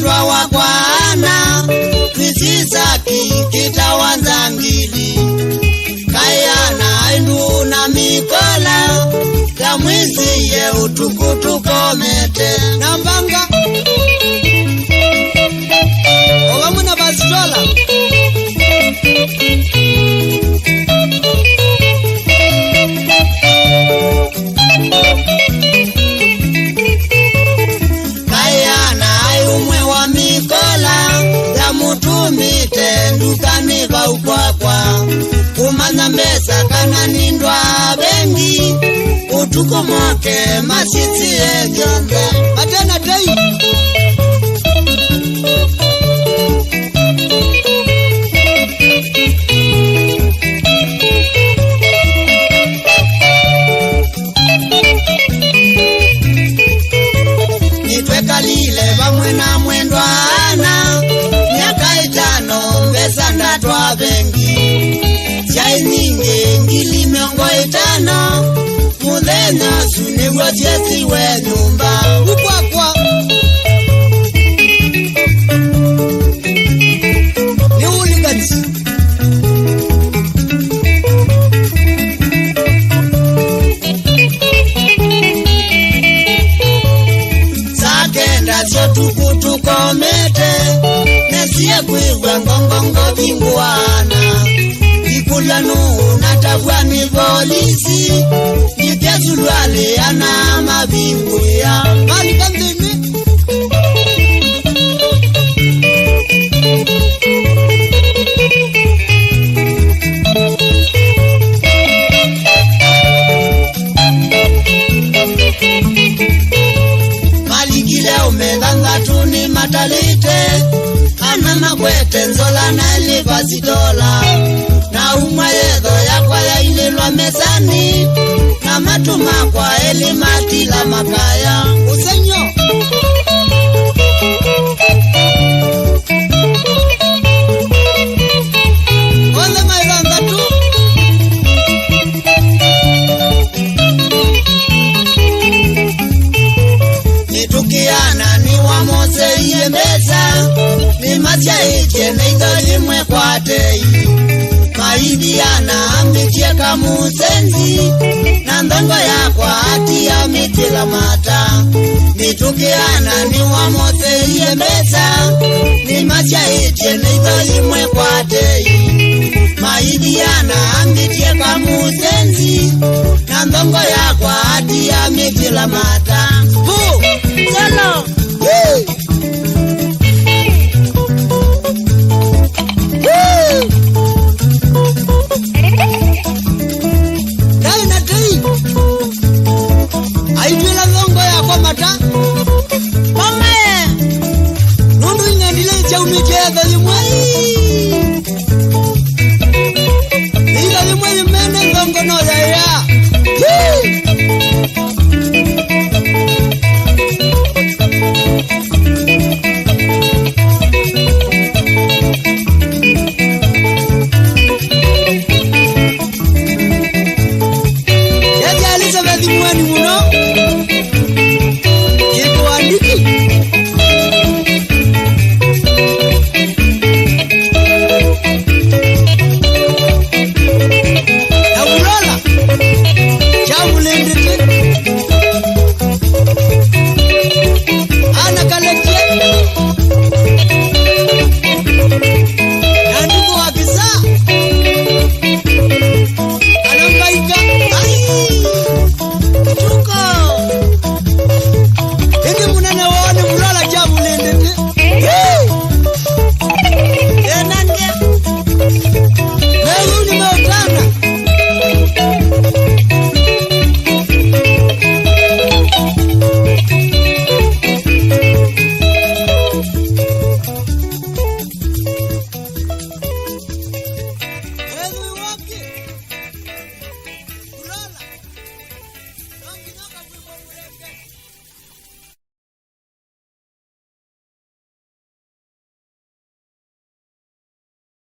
mwendwa wa kwana Twisisaki kitawanza ngili Kayana indu na mikola Kamwisi ye utukutukomete Nambanga Ogamuna bastola Mutumite ndukani ba ukwakwa Kumanya mbesa kana nindwa bengi Utukumoke masisi ejonze Matena tei Nitweka lile bamwe na mwendwa ana Mbesa twa bengi Chai nyingi ngili miongo itano Mudhenya suniwa jesi we nyumba Ukwakwa Ni uliganisi Sakenda sio tukutukomete Nesie kuigwa ngongongo binguana Ikulanu natagwa ni polisi Nikesulwale ana mabingu ya Mali kandini Mali gile umedanga tuni matalite Ana makwete nzola na elivasi dola Na umayedo ya kwa ya ililwa mesani Na matuma kwa elimati la makaya Usenyo Ole mailanga tu Nitukiana ni wamose iye mesa Ni matia ije neido imwe kwa tei Maidiana ambitie kamusenzi Na ndongo ya kwa hati ya mitila mata Nitukiana ni wamose iye mesa Ni matia ije neido imwe kwa tei Maidiana ambitie kamusenzi Na ndongo ya kwa hati ya mitila mata